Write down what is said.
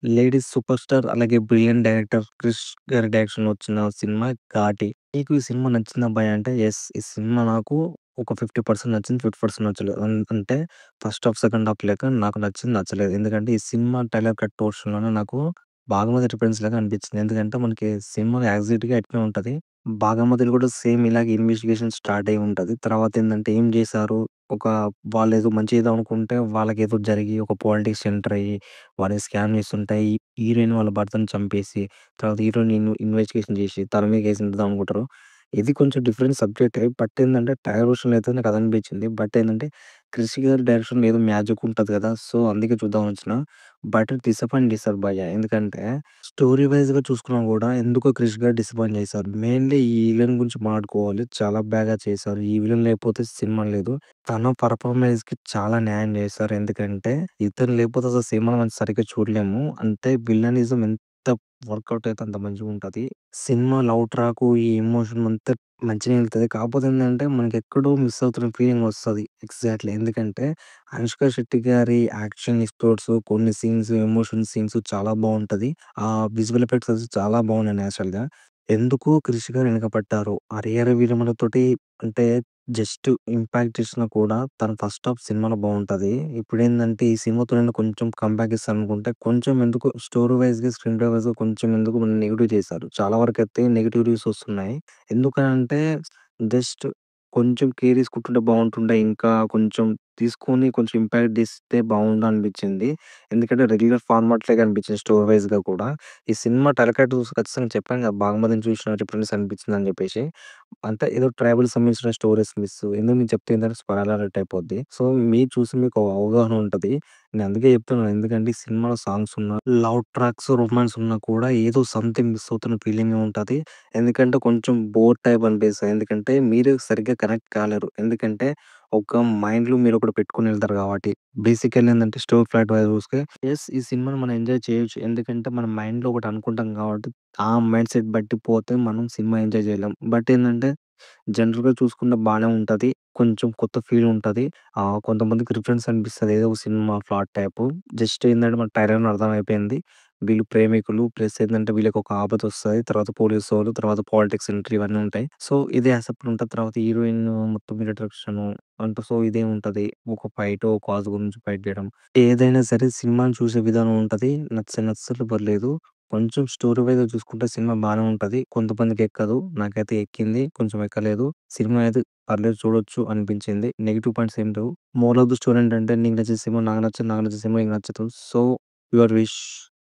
Ladies super star అలాగే brilliant director 'Krish' గారి డైరెక్షన్‌లో వచ్చిన సినిమా 'ఘాటి'. నీకు ఈ సినిమా నచ్చిందా అంటే యెస్. ఈ సినిమా నాకు ఒక 50% నచ్చింది. 50% నచ్చలేదు. అంటే ఫస్ట్ హాఫ్, సెకండ్ హాఫ్ లెక్క నాకు నచ్చింది, నచ్చలేదు. ఎందుకంటే ఈ సినిమా ట్రైలర్ కట్ పోర్షన్‌లోనే నాకు 'భాగమతి రిటర్న్స్' లాగా అనిపించింది. ఎందుకంటే మనకి సినిమా యాక్సిడెంట్‌గా అట్నే ఉంటది. 'భాగమతి'లో కూడా సేమ్ ఇలాగే ఇన్వెస్టిగేషన్ స్టార్ట్ అయ్యి ఉంటది. తర్వాత ఏందంటే ఏం చేశారు? ఒక వాళ్ళేదో మంచి చేద్దాం అనుకుంటే వాళ్ళకేదో జరిగి ఒక పాలిటిక్స్ ఎంటర్ అయ్యి వాడిని స్కామ్ చేస్తుంటే హీరోయిన్ వాళ్ళ భర్తని చంపేసి, తర్వాత హీరోని ఇన్వెస్టిగేషన్ చేసి తన మీద కేసు పెడదాం అనుకుంటారు. ఇది కొంచెం డిఫరెంట్ సబ్జెక్టే. బట్ ఏందంటే టైగర్ వర్షన్‌లో అయితే నాకు అది అనిపించింది. బట్ ఏందంటే 'క్రిష్' గారి డైరెక్షన్‌లో ఏదో మ్యాజిక్ ఉంటది కదా! సో, అందుకే చూద్దామని వచ్చిన. బట్ డిసప్పాయింట్ చేశారు భయ్యా. ఎందుకంటే స్టోరీ వైస్‌గా చూసుకున్నా కూడా ఎందుకో 'క్రిష్' గారు డిసప్పాయింట్ చేశారు. మెయిన్‌లీ ఈ విలన్ గురించి మాట్లాడుకోవాలి. చాలా బాగా చేశారు. ఈ విలన్ లేకపోతే సినిమా లేదు. తన పెర్ఫార్మన్స్‌కి చాలా న్యాయం చేశారు. ఎందుకంటే, ఇతను లేకపోతే అసలు సినిమా మనం సరిగ్గా చూడలేము. అంటే విల్లనిజం ఎంత వర్కౌట్ అయితే అంత మంచిగుంటది. సినిమా లవ్ ట్రాకు, ఈ ఎమోషన్ అంతా మంచిగా ఎళ్తది. కాకపోతే ఏందంటే, మనకెక్కడో మిస్ అవుతున్న ఫీలింగ్ వస్తది. ఎగ్జాక్ట్‌లీ. ఎందుకంటే, 'అనుష్క శెట్టి' గారి యాక్షన్ ఎపిసోడ్స్, కొన్ని సీన్స్, ఎమోషన్ సీన్స్ చాలా బావుంటది. విజువల్ ఎఫెక్ట్స్ చాలా బాగున్నాయి నేచురల్‌గా. ఎందుకు 'క్రిష్' గారు వెనకపడ్డారు. 'హరిహర వీరమలు'తోటి అంటే జస్ట్ ఇంపాక్ట్ ఇచ్చినా కూడా తను ఫస్ట్ హాఫ్ సినిమాలో బావుంటది. ఇప్పుడేందంటే ఈ సినిమాతోనైనా కొంచెం కంబ్యాక్ ఇస్తారనుకుంటే కొంచెం ఎందుకో స్టోరీ వైస్‌గా, స్క్రీన్ ప్లే వైస్‌గా కొంచెం ఎందుకో నెగెటివ్ చేశారు. చాలా వరకైతే నెగెటివ్ రివ్యూస్ వస్తున్నాయి. ఎందుకనంటే జస్ట్ కొంచెం కేర్ తీసుకుంటుంటే బావుంటుండే. ఇంకా కొంచెం తీసుకొని కొంచెం ఇంపాక్ట్ ఇస్తే బావుండు అనిపించింది. ఎందుకంటే రెగ్యులర్ ఫార్మాట్ లాగా అనిపించింది స్టోరీ వైస్‌గా కూడా. ఈ సినిమా తలకాయ టూస్ ఖచ్చితంగా చెప్పాను కదా! 'బాగుమతిని' చూసిన రిఫరెన్స్ అనిపించిందని చెప్పేసి. అంటే ఏదో ట్రైబల్‌కి సంబంధించిన స్టోరీస్ ఎందుకు నేను చెప్తే ఏంటంటే స్పాయిలర్ అలర్ట్ అయిపోద్ది. సో, మీరు చూసి మీకు అవగాహన ఉంటది. నేను అందుకే చెప్తున్నాను. ఎందుకంటే ఈ సినిమాలో సాంగ్స్ ఉన్నా, లవ్ ట్రాక్స్, రొమాన్స్ ఉన్నా కూడా ఏదో సంథింగ్ మిస్ అవుతున్న ఫీలింగే ఉంటది. ఎందుకంటే కొంచెం బోర్ టైప్ అనిపిస్తది. ఎందుకంటే మీరు సరిగ్గా కనెక్ట్ కాలేరు. ఎందుకంటే ఒక మైండ్‌లో మీరొకటి పెట్టుకొని ఎళ్తారు కాబట్టి. బేసికల్లీ ఏందంటే స్టోరీ ప్లాట్ వైస్ చూస్తే యెస్. ఈ సినిమాని మనం ఎంజాయ్ చేయొచ్చు. ఎందుకంటే మన మైండ్‌లో ఒకటి అనుకుంటాం కాబట్టి ఆ మైండ్ సెట్ బట్టి పోతే మనం సినిమా ఎంజాయ్ చేయలేం. బట్ ఏందంటే జనరల్‌గా చూసుకుంటే బానే ఉంటది. కొంచెం కొత్త ఫీల్ ఉంటది. కొంతమందికి రిఫరెన్స్ అనిపిస్తది. ఏదో ఒక సినిమా ప్లాట్ టైపు. జస్ట్ ఏందంటే మన ట్రైలర్‌లో అర్థమైపోయింది. వీళ్ళు ప్రేమికులు ప్లస్ ఏందంటే వీళ్ళకొక ఆపదొస్తది. తర్వాత పోలీసోళ్ళు, తర్వాత పాలిటిక్స్ ఎంట్రీ ఇవన్నీ ఉంటాయి. సో, ఇదే యాసెప్ట్ ఉంటది. తర్వాత హీరోయిన్ మొత్తం ఇంట్రడక్షను అంటే సో, ఇదే ఉంటది. ఒక ఫైటో, కాజ్ గురించి ఫైట్ చేయడం. ఏదైనా సరే సినిమాని చూసే విధానం ఉంటది. నచ్చితే పర్లేదు. కొంచెం స్టోరీ వైస్‌గా చూసుకుంటే సినిమా బానే ఉంటది. కొంతమందికెక్కదు. నాకైతే ఎక్కింది. కొంచెం ఎక్కలేదు. సినిమా అయితే పర్లేదు చూడొచ్చు అనిపించింది. నెగెటివ్ పాయింట్స్ ఏం లేవు. మోరల్ ఆఫ్ ది స్టోరీ ఏంటంటే నీకు నచ్చిన సినిమా నాకు నచ్చదు. నాకు నచ్చిన సినిమా నీకు నచ్చదు. So, your wish.